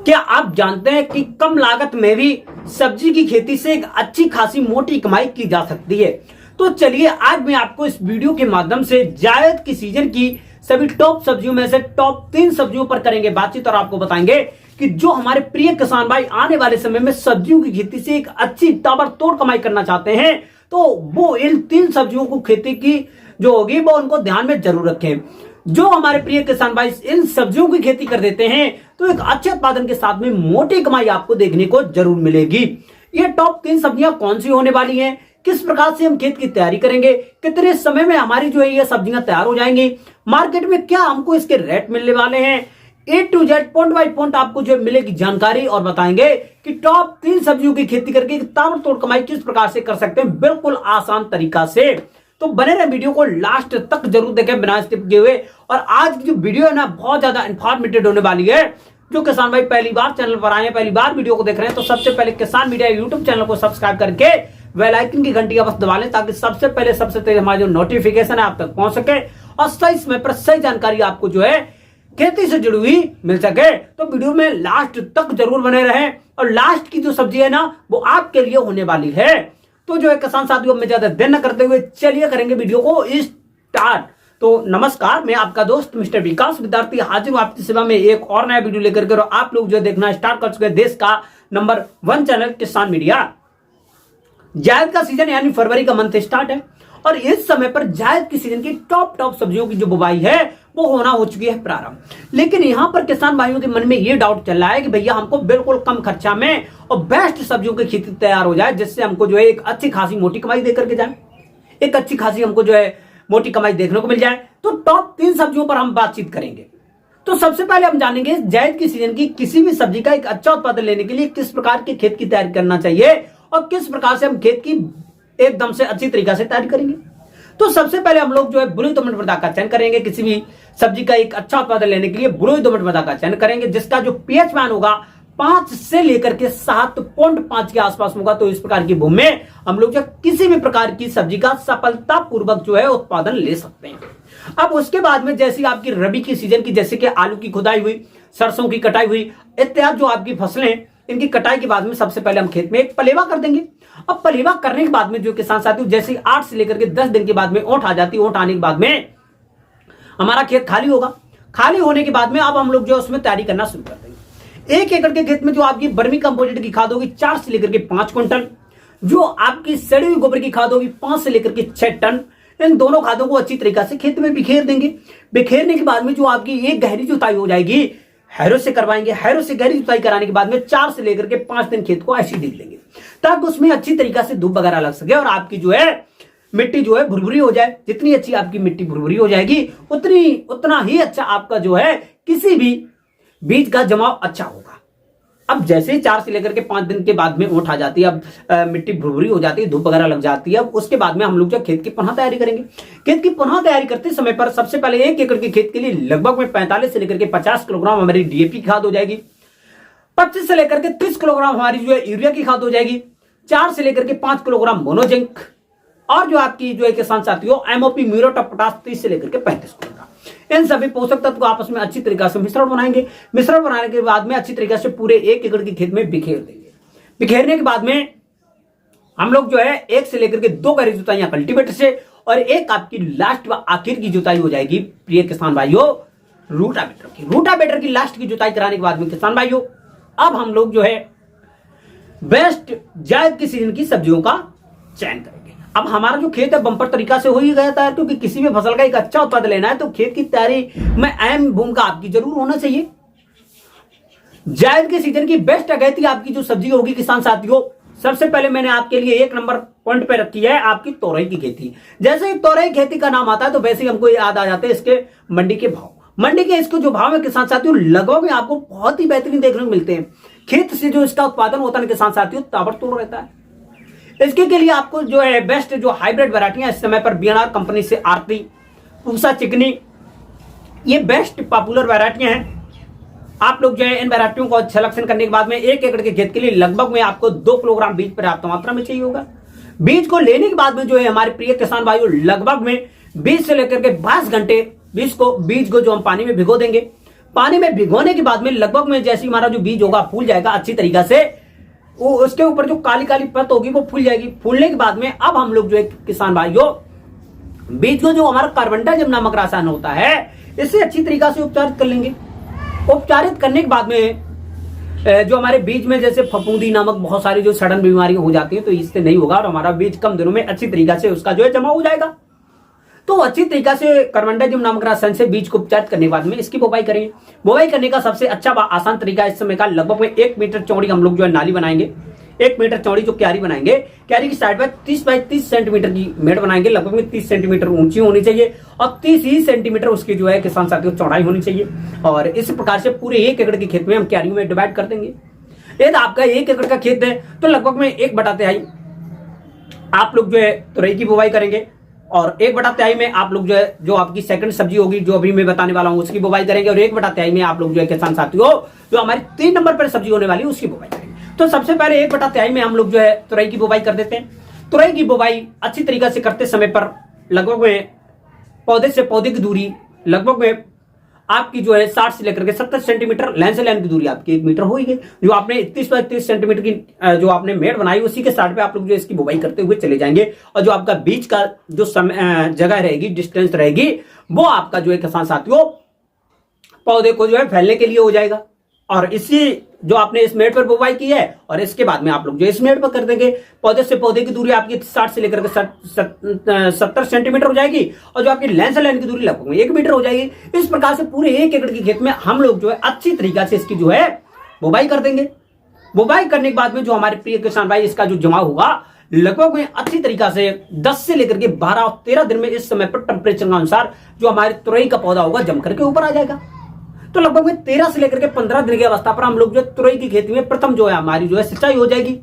क्या आप जानते हैं कि कम लागत में भी सब्जी की खेती से एक अच्छी खासी मोटी कमाई की जा सकती है। तो चलिए आज मैं आपको इस वीडियो के माध्यम से जायद की सीजन की सभी टॉप सब्जियों में से टॉप 3 सब्जियों पर करेंगे बातचीत और आपको बताएंगे कि जो हमारे प्रिय किसान भाई आने वाले समय में सब्जियों की खेती से एक अच्छी ताबड़तोड़ कमाई करना चाहते हैं तो वो इन 3 सब्जियों को खेती की जो होगी वो उनको ध्यान में जरूर रखें। जो हमारे प्रिय किसान भाई इन सब्जियों की खेती कर देते हैं तो एक अच्छे उत्पादन के साथ में मोटी कमाई आपको देखने को जरूर मिलेगी। ये टॉप 3 सब्जियां कौन सी होने वाली हैं, किस प्रकार से हम खेत की तैयारी करेंगे, कितने समय में हमारी जो है ये सब्जियां तैयार हो जाएंगी, मार्केट में क्या हमको इसके रेट मिलने वाले हैं, A to Z point by point आपको जो मिलेगी जानकारी और बताएंगे कि टॉप 3 सब्जियों की खेती करके ताबड़तोड़ कमाई किस प्रकार से कर सकते हैं बिल्कुल आसान तरीका से। तो बने रहे वीडियो को लास्ट तक जरूर देखें बिना स्किप किए हुए। और आज की जो वीडियो है ना बहुत ज्यादा इंफॉर्मेटिव होने वाली है। जो किसान भाई पहली बार चैनल पर आए हैं, पहली बार वीडियो को देख रहे हैं तो सबसे पहले किसान मीडिया यूट्यूब चैनल को सब्सक्राइब करके बेल आइकन की घंटी का बस दबा लें ताकि सबसे पहले सबसे तेज हमारी जो नोटिफिकेशन है आप तक पहुंच सके और सही समय पर सही जानकारी आपको जो है खेती से जुड़ी हुई मिल सके। तो वीडियो में लास्ट तक जरूर बने रहे और लास्ट की जो सब्जी है ना वो आपके लिए होने वाली है। तो जो है किसान साथियों में ज्यादा देर न करते हुए चलिए करेंगे वीडियो को स्टार्ट। तो नमस्कार, मैं आपका दोस्त मिस्टर विकास विद्यार्थी हाजिर हूं आपकी सेवा में एक और नया वीडियो लेकर के। आप लोग जो देखना स्टार्ट कर चुके हैं देश का नंबर 1 चैनल किसान मीडिया। जायद का सीजन यानी फरवरी का मंथ स्टार्ट है और इस समय पर जायद की सीजन की टॉप सब्जियों की जो बुवाई है वो होना हो चुकी है प्रारंभ। लेकिन यहां पर किसान भाइयों के मन में ये डाउट चल रहा है कि भैया हमको बिल्कुल कम खर्चा में और बेस्ट सब्जियों की खेती तैयार हो जाए जिससे हमको जो है एक अच्छी खासी मोटी कमाई दे करके जाए, एक अच्छी खासी हमको जो है मोटी कमाई देखने को मिल जाए। तो टॉप 3 सब्जियों पर हम बातचीत करेंगे। तो सबसे पहले हम जानेंगे जायद की सीजन की किसी भी सब्जी का एक अच्छा उत्पादन लेने के लिए किस प्रकार के खेत की तैयारी करना चाहिए और किस प्रकार से हम खेत की एकदम से अच्छी तरीका से तैयारी करेंगे। तो सबसे पहले हम लोग जो है बलुई दोमट मृदा का चयन करेंगे। किसी भी सब्जी का एक अच्छा उत्पादन लेने के लिए बलुई दोमट मृदा का चयन करेंगे जिसका जो पीएच मान होगा 5 से लेकर के 7.5 के आसपास होगा। तो इस प्रकार की भूमि में हम लोग जो किसी भी प्रकार की सब्जी का सफलतापूर्वक जो है उत्पादन ले सकते हैं। अब उसके बाद में जैसी आपकी रबी की सीजन की जैसे कि आलू की खुदाई हुई, सरसों की कटाई हुई इत्यादि जो आपकी फसलें इनकी कटाई के बाद में सबसे पहले हम खेत में एक पलेवा कर देंगे। अब पलेवा करने के बाद में जो किसान साथियों जैसे 8 से लेकर के 10 दिन के बाद में ओंठ आ जाती है, ओंठ आने के बाद में हमारा खेत खाली होगा। खाली होने के बाद में अब हम लोग जो उसमें तैयारी करना शुरू कर देंगे। 1 एकड़ के खेत में जो आपकी वर्मी कंपोजिट की खाद होगी 4 से लेकर के 5 क्विंटल, जो आपकी सड़ी हुई गोबर की खाद होगी 5 से लेकर के 6 टन। इन दोनों खादों को अच्छी तरीके से खेत में बिखेर देंगे। बिखेरने के बाद में जो आपकी एक गहरी जुताई हो जाएगी, हैरो से करवाएंगे। हैरो से गहरी जुताई कराने के बाद में 4 से लेकर के 5 दिन खेत को ऐसे देख लेंगे ताकि उसमें अच्छी तरीके से धूप वगैरह लग सके और आपकी जो है मिट्टी जो है भुरभुरी हो जाए। जितनी अच्छी आपकी मिट्टी भुरभुरी हो जाएगी उतना ही अच्छा आपका जो है किसी भी बीज का जमाव अच्छा होगा। अब जैसे 4 से लेकर के 5 दिन के बाद में ओंठ आ जाती है, अब मिट्टी भुरभुरी हो जाती है, धूप वगैरह लग जाती है। अब उसके बाद में हम लोग जो खेत की पुनः तैयारी करेंगे। खेत की पुनः तैयारी करते समय पर सबसे पहले 1 एकड़ के खेत के लिए लगभग में 45 से लेकर के 50 किलोग्राम हमारी डीएपी खाद हो जाएगी। 25 से लेकर के 30 किलोग्राम हमारी जो है यूरिया की खाद हो जाएगी। 4 से लेकर के 5 किलोग्राम मोनोजिंक और जो आपकी जो है किसान साथियों एमओपी म्यूरेट ऑफ पोटाश 30 से लेकर के 35 किलोग्राम। इन सभी पोषक तत्व को आपस में अच्छी तरीके से मिश्रण बनाएंगे। मिश्रण बनाने के बाद में अच्छी तरीके से पूरे 1 एकड़ के खेत में बिखेर देंगे। बिखेरने के बाद में हम लोग जो है 1 से लेकर के 2 गहरी जुताइयां कल्टीवेटर से और एक आपकी लास्ट व आखिर की जुताई हो जाएगी प्रिय किसान भाइयों रूटावेटर की। रूटावेटर की लास्ट की जुताई कराने के बाद में किसान भाइयों अब हम लोग जो है बेस्ट जायद की सीजन की सब्जियों का चयन करेंगे। अब हमारा जो खेत है बंपर तरीका से हो ही गया था क्योंकि किसी भी फसल का एक अच्छा उत्पादन लेना है तो खेत की तैयारी में अहम भूमिका आपकी जरूर होना चाहिए। जायद के सीजन की बेस्ट अगैती आपकी जो सब्जी होगी किसान साथियों सबसे पहले मैंने आपके लिए 1 नंबर पॉइंट पे रखी है आपकी तोरई की खेती। जैसे ही तोरई खेती का नाम आता है तो वैसे ही हमको याद आ जाते हैं इसके मंडी के भाव। मंडी के इसको जो भाव है किसान साथियों लगभग में आपको बहुत ही बेहतरीन देखने को मिलते हैं। खेत से जो इसका उत्पादन होता है किसान साथियों ताबड़तोड़ रहता है। इसके लिए आपको जो है बेस्ट जो हाइब्रिड वैरायटियां इस समय पर बीएनआर कंपनी से आरती, पूसा, चिकनी ये बेस्ट पॉपुलर वैरायटियां हैं। आप लोग जो है इन वैरायटियों को सिलेक्शन करने के बाद में 1 एकड़ के खेत के लिए लगभग में आपको 2 किलोग्राम बीज पर्याप्त मात्रा में चाहिए होगा। बीज को लेने के बाद में जो है हमारे प्रिय किसान भाइयों लगभग में 20 से लेकर के 22 घंटे बीज को जो हम पानी में भिगो देंगे। पानी में भिगोने के बाद में लगभग में जैसे हमारा जो बीज होगा फूल जाएगा अच्छी तरीका से, वो उसके ऊपर जो काली काली परत होगी वो फूल जाएगी। फूलने के बाद में अब हम लोग जो है किसान भाइयों बीज को जो हमारा कार्बेंडाजिम नामक रसायन होता है इससे अच्छी तरीका से उपचारित कर लेंगे। उपचारित करने के बाद में जो हमारे बीज में जैसे फफूंदी नामक बहुत सारी जो सड़न बीमारियां हो जाती हैं तो इससे नहीं होगा और हमारा बीज कम दिनों में अच्छी तरीका से उसका जो है जमा हो जाएगा। तो अच्छी तरीका से कार्बेंडाजिम नामक रसायन से बीज को उपचारित करने के बाद में इसकी बुवाई करेंगे। बुवाई करने का सबसे अच्छा आसान तरीका इस समय का लगभग में 1 मीटर चौड़ी हम लोग जो है नाली बनाएंगे। 1 मीटर चौड़ी जो क्यारी बनाएंगे, क्यारी की साइड पर 30 बाई 30 सेंटीमीटर की मेड़ बनाएंगे। लगभग में 30 सेंटीमीटर ऊंची होनी चाहिए और 30 ही सेंटीमीटर उसकी जो है किसान साथियों चौड़ाई होनी चाहिए। और इस प्रकार से पूरे 1 एकड़ के खेत में हम क्यारियों में डिवाइड कर देंगे। यदि आपका 1 एकड़ का खेत है तो लगभग में 1/3 आप लोग जो है तुरई की बुवाई करेंगे और 1/3 में आप लोग जो है जो आपकी सेकंड सब्जी होगी जो अभी मैं बताने वाला हूं उसकी बुवाई करेंगे और 1/3 में आप लोग जो है किसान साथियों जो हमारी 3 नंबर पर सब्जी होने वाली है उसकी बुवाई करेंगे। तो सबसे पहले 1/3 में हम लोग जो है तुरई की बुवाई कर देते हैं। तुरई की बुवाई अच्छी तरीके से करते समय पर लगभग में पौधे से पौधे की दूरी लगभग में आपकी जो है 60 से लेकर के 70 सेंटीमीटर, लाइन से लाइन की दूरी आपकी 1 मीटर होगी। जो आपने 30 बाई 30 सेंटीमीटर की जो आपने मेड़ बनाई उसी के साइड पे आप लोग जो इसकी बुवाई करते हुए चले जाएंगे और जो आपका बीज का जो समय जगह रहेगी, डिस्टेंस रहेगी, वो आपका जो है किसान साथियों पौधे को जो है फैलने के लिए हो जाएगा। और इसी जो आपने इस मेड़ पर बुवाई की है और इसके बाद में आप लोग जो इस मेड़ पर कर देंगे। पौधे से पौधे की दूरी आपकी 60 से लेकर के 70 सेंटीमीटर हो जाएगी और जो आपकी लाइन से लाइन की दूरी लगभग 1 मीटर हो जाएगी। इस प्रकार से पूरे 1 एकड़ के खेत में हम लोग जो है अच्छी तरीका से इसकी जो है बुवाई कर देंगे। बुवाई करने के बाद में जो हमारे प्रिय किसान भाई इसका जो जमा होगा लगभग में अच्छी तरीका से 10 से लेकर के 12 और 13 दिन में इस समय पर टेम्परेचर के अनुसार जो हमारे तुरई का पौधा होगा जम करके ऊपर आ जाएगा। तो लगभग में 13 से लेकर के 15 दिन की अवस्था पर हम लोग जो तुरई की खेती में प्रथम जो है हमारी जो है सिंचाई हो जाएगी।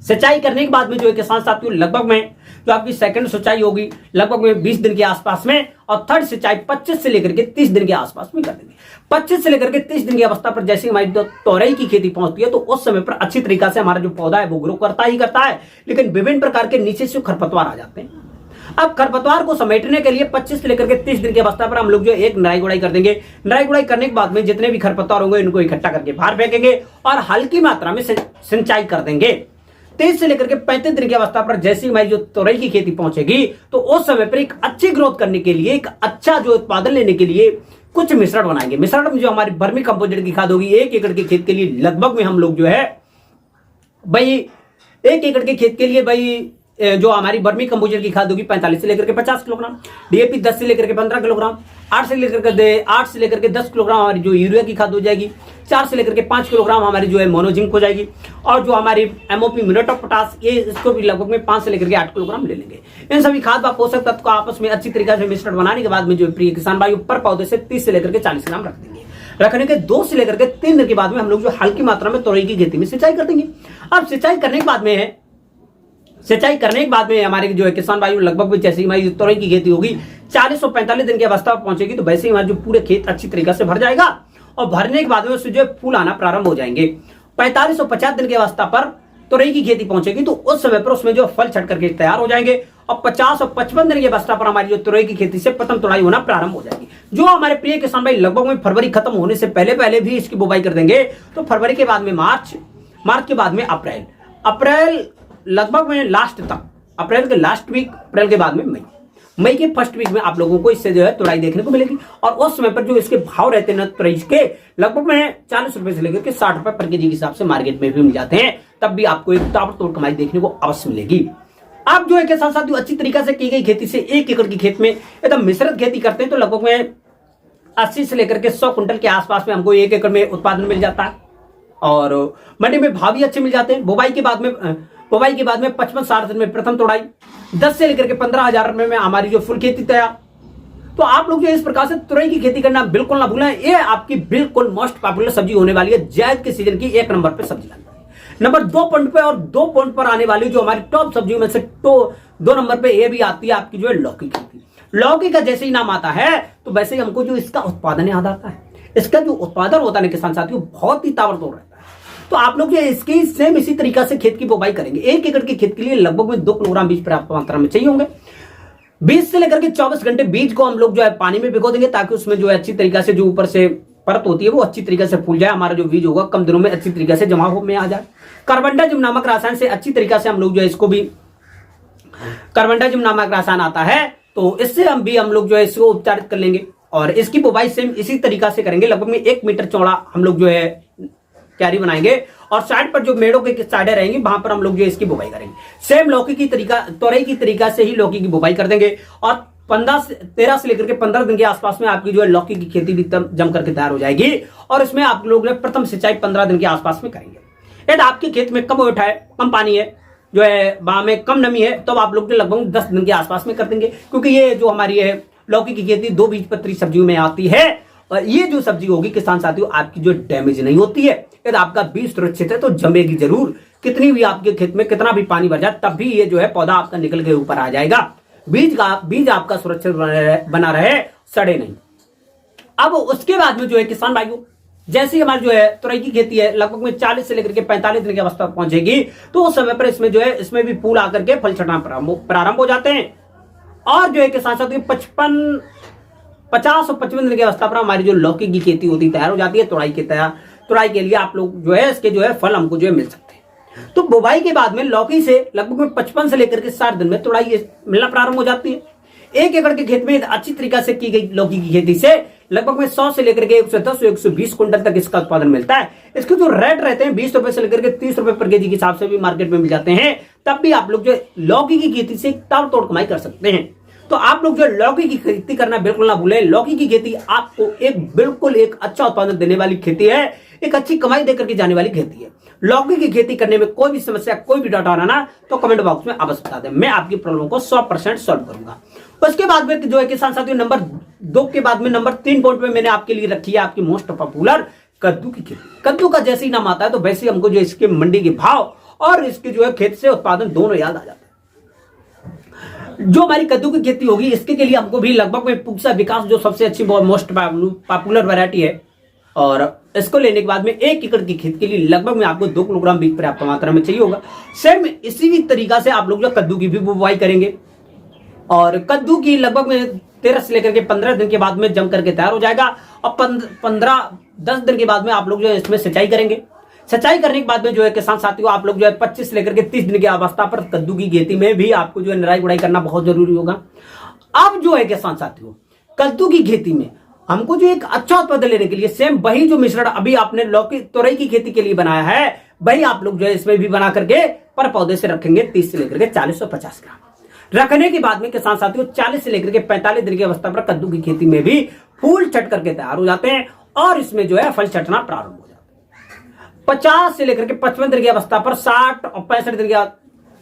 सिंचाई करने के बाद में जो है किसान साथियों लगभग में जो आपकी सेकंड सिंचाई होगी लगभग में 20 दिन के आसपास में और थर्ड सिंचाई 25 से लेकर के 30 दिन के आसपास में कर देंगे। 25 से लेकर के 30 दिन की अवस्था पर जैसे हमारी तुरई की खेती पहुंचती है तो उस समय पर अच्छी तरीका से हमारा जो पौधा है वो ग्रो करता ही करता है, लेकिन विभिन्न प्रकार के नीचे से खरपतवार आ जाते हैं। अब खरपतवार को समेटने के लिए 25 से लेकर के 30 दिन की अवस्था पर हम लोग जो एक निराई गुड़ाई कर देंगे। निराई गुड़ाई करने के बाद में जितने भी खरपतवार होंगे इनको इकट्ठा करके बाहर फेंकेंगे और हल्की मात्रा में सिंचाई कर देंगे। 23 से लेकर के 35 दिन की अवस्था पर जैसे ही हमारी जो तुरई की खेती पहुंचेगी तो उस समय पर एक अच्छी ग्रोथ करने के लिए, एक अच्छा जो उत्पादन लेने के लिए कुछ मिश्रण बनाएंगे। मिश्रण में जो हमारी वर्मी कंपोजिट की खाद होगी 1 एकड़ के खेत के लिए लगभग में हम लोग जो है भाई 1 एकड़ के खेत के लिए भाई जो हमारी वर्मी कंपोजिट की खाद होगी 45 से लेकर के 50 किलोग्राम, डीएपी 10 से लेकर के 15 किलोग्राम, 8 से लेकर के 10 किलोग्राम हमारी जो यूरिया की खाद हो जाएगी, 4 से लेकर के 5 किलोग्राम हमारी जो है मोनोजिंक हो जाएगी और जो हमारी एमओपी म्यूरेट ऑफ पोटाश ये इसको भी लगभग में 5 से लेकर के 8 किलोग्राम ले लेंगे। इन सभी खाद व पोषक तत्व को आपस में अच्छी तरीके से मिश्रण बनाने के बाद में जो प्रिय किसान भाई ऊपर पौधे से 30 से लेकर के 40 ग्राम रख देंगे। रखने के 2 से लेकर के 3 दिन के बाद में हम लोग जो हल्की मात्रा में तुरई की खेती में सिंचाई कर देंगे। अब सिंचाई करने के बाद में हमारे जो है किसान भाई लगभग जैसे ही हमारी तुरई की खेती होगी 40 और 45 दिन की अवस्था पर पहुंचेगी तो वैसे ही हमारा जो पूरे खेत अच्छी तरीके से भर जाएगा और भरने के बाद में उससे जो फूल आना प्रारंभ हो जाएंगे। 45 और 50 दिन की अवस्था पर तुरई की खेती पहुंचेगी तो उस समय पर उसमें जो फल छट करके तैयार हो जाएंगे और 50 और 55 दिन की अवस्था पर हमारी जो तुरई की खेती से प्रथम तुड़ाई होना प्रारंभ हो जाएगी। जो हमारे प्रिय किसान भाई लगभग में फरवरी खत्म होने से पहले भी इसकी बुवाई कर देंगे तो फरवरी के बाद में मार्च के बाद में अप्रैल लगभग में लास्ट तक, अप्रैल के लास्ट वीक, अप्रैल के बाद में मई के फर्स्ट वीक में आप लोगों को इससे जो है तुड़ाई देखने को मिलेगी। और उस समय पर जो इसके भाव रहते हैं तुरई के लगभग में 40 रुपए से लेकर के 60 रुपए पर केजी के हिसाब से मार्केट में भी मिल जाते हैं, तब भी आपको एक ताबड़तोड़ कमाई देखने को अवश्य मिलेगी। आप जो है किसान साथियों अच्छी तरीके से की गई खेती से 1 एकड़ की खेत में एकदम मिश्रित खेती करते हैं तो लगभग में 80 से लेकर के 100 क्विंटल के आसपास में हमको 1 एकड़ में उत्पादन मिल जाता है और मंडी में भाव भी अच्छे मिल जाते हैं। बुवाई के बाद में 55-60 दिन में प्रथम तोड़ाई, 10 से लेकर के 15,000 रुपए में हमारी जो फुल खेती तैयार। तो आप लोग जो इस प्रकार से तुरई की खेती करना बिल्कुल ना भूलें। ये आपकी बिल्कुल मोस्ट पॉपुलर सब्जी होने वाली है, जायद के सीजन की 1 नंबर पे सब्जी लाने वाली। नंबर 2 पॉइंट पे और 2 पॉइंट पर आने वाली जो हमारी टॉप सब्जियों में से 2 नंबर पे ये भी आती है आपकी जो है लौकी की खेती। लौकी का जैसे ही नाम आता है तो वैसे ही हमको जो इसका उत्पादन याद आता है। इसका जो उत्पादन होता है ना किसान साथियों बहुत ही ताबड़तोड़ रहता है। तो आप लोग जो इसकी सेम इसी तरीका से खेत की बुवाई करेंगे। 1 एकड़ की खेत के लिए लगभग में 2 किलोग्राम बीज पर्याप्त मात्रा में चाहिए होंगे। 20 से लेकर के 24 घंटे बीज को हम लोग जो है पानी में भिगो देंगे ताकि उसमें जो है अच्छी तरीका से जो ऊपर से परत होती है वो अच्छी तरीके से फूल जाए, हमारा जो बीज होगा कम दिनों में अच्छी तरीके से जमा हो में आ जाए। कार्बेंडाजिम नामक रसायन से अच्छी तरीके से हम लोग जो है इसको भी, कार्बेंडाजिम नामक रसायन आता है तो इससे हम लोग जो है इसको उपचारित कर लेंगे और इसकी बुवाई सेम इसी तरीका से करेंगे। लगभग में 1 मीटर चौड़ा हम लोग जो है क्यारी बनाएंगे और साइड पर जो मेड़ों के साइडें रहेंगी वहां पर हम लोग जो इसकी बुवाई करेंगे। सेम लौकी की तरीका, तोरई की तरीका से ही लौकी की बुवाई कर देंगे और 13 से लेकर के 15 दिन के आसपास में आपकी जो है लौकी की खेती भी जम करके तैयार हो जाएगी और इसमें आप लोग ने प्रथम सिंचाई 15 दिन के आसपास में करेंगे। यदि आपके खेत में कम ओट है, कम पानी है, जो है वहां में कम नमी है, तो आप लोग लगभग 10 दिन के आसपास में कर देंगे, क्योंकि ये जो हमारी है लौकी की खेती 2 बीजपत्री सब्जियों में आती है और ये जो सब्जी होगी किसान साथियों आपकी जो डैमेज नहीं होती है। यदि आपका बीज सुरक्षित है तो जमेगी जरूर, कितनी भी आपके खेत में कितना भी पानी भर जाए तब भी ये जो है पौधा आपका निकल के ऊपर आ जाएगा। बीज आपका सुरक्षित बना रहे, सड़े नहीं। अब उसके बाद में जो है किसान भाइयों, जैसे ही हमारी जो है तुरई की खेती है लगभग में 40 से लेकर के 45 दिन की अवस्था पहुंचेगी तो उस समय पर इसमें जो है इसमें भी फूल आकर के फल छटना प्रारंभ हो जाते हैं और जो है किसान साथियों 50 और 55 दिन की अवस्था पर हमारी जो लौकी की खेती होती तैयार हो जाती है। तुराई के लिए आप लोग जो है इसके जो है फल हमको जो है मिल सकते हैं। तो बुवाई के बाद में लौकी से लगभग में 55 से लेकर के 60 दिन में तुराई मिलना प्रारंभ हो जाती है। 1 एकड़ के खेत में अच्छी तरीका से की गई लौकी की खेती से लगभग में 100 से लेकर के 110 से 120 क्विंटल तक इसका उत्पादन मिलता है। इसके जो रेट रहते हैं 20 रुपए से लेकर के 30 रुपए पर केजी के हिसाब से भी मार्केट में मिल जाते हैं। तब भी आप लोग जो लौकी की खेती से ताबड़तोड़ कमाई कर सकते हैं। तो आप लोग जो लौकी की खेती करना बिल्कुल ना भूलें। लौकी की खेती आपको बिल्कुल एक अच्छा उत्पादन देने वाली खेती है, एक अच्छी कमाई देकर के जाने वाली खेती है। लौकी की खेती करने में कोई भी समस्या, कोई भी डाटा आना ना तो कमेंट बॉक्स में अवश्य बता दें, मैं आपकी प्रॉब्लम को 100% सॉल्व करूंगा। उसके बाद में जो है किसान साथियों नंबर 2 के बाद में नंबर 3 पॉइंट में मैंने आपके लिए रखी है आपकी मोस्ट पॉपुलर कद्दू की खेती। कद्दू का जैसे ही नाम आता है तो वैसे हमको जो इसके मंडी के भाव और इसके जो है खेत से उत्पादन दोनों याद आ जाते हैं। जो हमारी कद्दू की खेती होगी इसके के लिए हमको भी लगभग में पूसा विकास जो सबसे अच्छी मोस्ट पॉपुलर वैरायटी है और इसको लेने के बाद में 1 एकड़ की खेत के लिए लगभग में आपको 2 किलोग्राम बीज पर्याप्त मात्रा में चाहिए होगा। सेम इसी भी तरीका से आप लोग जो कद्दू की भी बुवाई करेंगे और कद्दू की लगभग में 13 से लेकर के 15 दिन के बाद में जम करके तैयार हो जाएगा और 10 दिन के बाद में आप लोग जो इसमें सिंचाई करेंगे। सिंचाई करने के बाद में जो है किसान साथियों आप लोग जो है 25 से लेकर के 30 दिन की अवस्था पर कद्दू की खेती में भी आपको जो है निराई गुड़ाई करना बहुत जरूरी होगा। अब जो है किसान साथियों कद्दू की खेती में हमको जो एक अच्छा उत्पादन लेने के लिए सेम वही जो मिश्रण अभी आपने लौकी तुरई की खेती के लिए बनाया है वही आप लोग जो है इसमें भी बना करके पर पौधे से रखेंगे 30 से लेकर के 40 और 50 ग्राम। रखने के बाद में किसान साथियों 40 से लेकर के 45 दिन की अवस्था पर कद्दू की खेती में भी फूल छट करके तैयार हो जाते हैं और इसमें जो है फल छटना प्रारंभ हो जाता है। 50 से लेकर के 55 दिन की अवस्था पर 60 और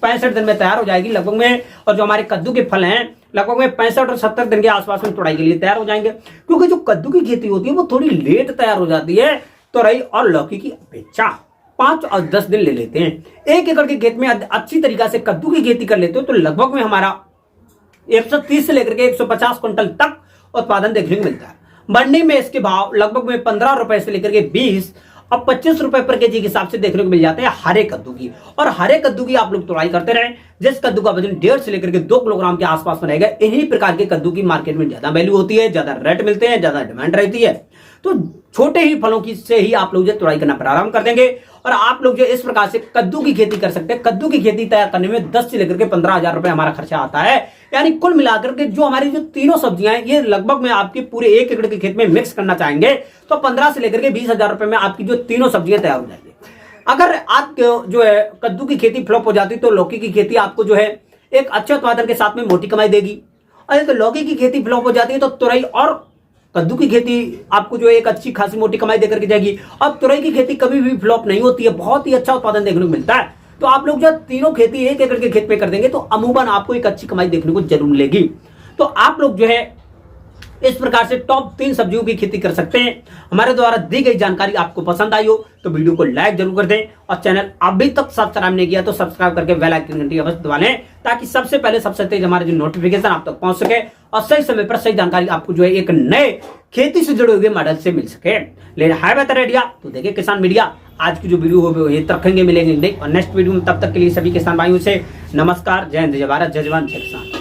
65 दिन में तैयार हो जाएगी लगभग में और जो हमारे कद्दू के फल हैं लगभग में 65 और 70 दिन के आसपास में तुड़ाई के लिए तैयार हो जाएंगे। क्योंकि जो कद्दू की खेती होती है वो थोड़ी लेट तैयार हो जाती है तुरई और लौकी की अपेक्षा 5 और 10 दिन ले लेते हैं। 1 एकड़ के खेत में अच्छी तरीका से कद्दू की खेती कर लेते हो तो लगभग में हमारा 130 से लेकर के 150 क्विंटल तक उत्पादन देखने को मिलता है। मंडी में इसके भाव लगभग में 15 रुपए से लेकर के 20 और 25 रुपए पर केजी के हिसाब से देखने को मिल जाते हैं हरे कद्दू की। और हरे कद्दू की आप लोग तुड़ाई करते रहे जिस कद्दू का वजन 1.5 से लेकर के 2 किलोग्राम के आसपास में रहेगा। इन्हीं प्रकार के कद्दू की मार्केट में ज्यादा वैल्यू होती है, ज्यादा रेट मिलते हैं, ज्यादा डिमांड रहती है। तो छोटे ही फलों की से ही आप लोग जो तुड़ाई करना प्रारंभ कर देंगे और आप लोग जो इस प्रकार से कद्दू की खेती कर सकते हैं। कद्दू की खेती तैयार करने में 10 से लेकर के 15,000 रुपए हमारा खर्चा आता है। यानी कुल मिलाकर के जो हमारी जो तीनों सब्जियां हैं ये लगभग में आपके पूरे 1 एकड़ के खेत में मिक्स करना चाहेंगे तो 15 से लेकर के 20,000 रुपए में आपकी जो तीनों सब्जियां तैयार हो जाएंगी। अगर आप जो है कद्दू की खेती फ्लॉप हो जाती तो लौकी की खेती आपको जो है एक अच्छे उत्पादन के साथ में मोटी कमाई देगी। और तो लौकी की खेती फ्लॉप हो जाती है तो तुरई और कद्दू की खेती आपको जो एक अच्छी खासी मोटी कमाई देकर के जाएगी। अब तुरई की खेती कभी भी फ्लॉप नहीं होती है, बहुत ही अच्छा उत्पादन देखने को मिलता है। तो आप लोग जब तीनों खेती 1 एकड़ के खेत में कर देंगे तो अमूमन आपको एक अच्छी कमाई देखने को जरूर मिलेगी। तो आप लोग जो है इस प्रकार से टॉप 3 सब्जियों की खेती कर सकते हैं। हमारे द्वारा दी गई जानकारी आपको पसंद आई हो तो वीडियो को लाइक जरूर कर दें और चैनल अभी तक सब्सक्राइब नहीं किया तो सब्सक्राइब करके बेल आइकन घंटी अवश्य दबा लें ताकि सबसे पहले सबसे तेज हमारे जो नोटिफिकेशन आप तक पहुंच सके और सही समय पर सही जानकारी आपको जो है एक नए खेती से जुड़े हुए मॉडल से मिल सके। लेकिन है बेहतर आइडिया तो देखिए किसान मीडिया आज की जो वीडियो हो ये रखेंगे मिलेंगे नहीं और नेक्स्ट वीडियो में। तब तक के लिए सभी किसान भाइयों से नमस्कार, जय हिंद, जय भारत, जय जवान, जय किसान।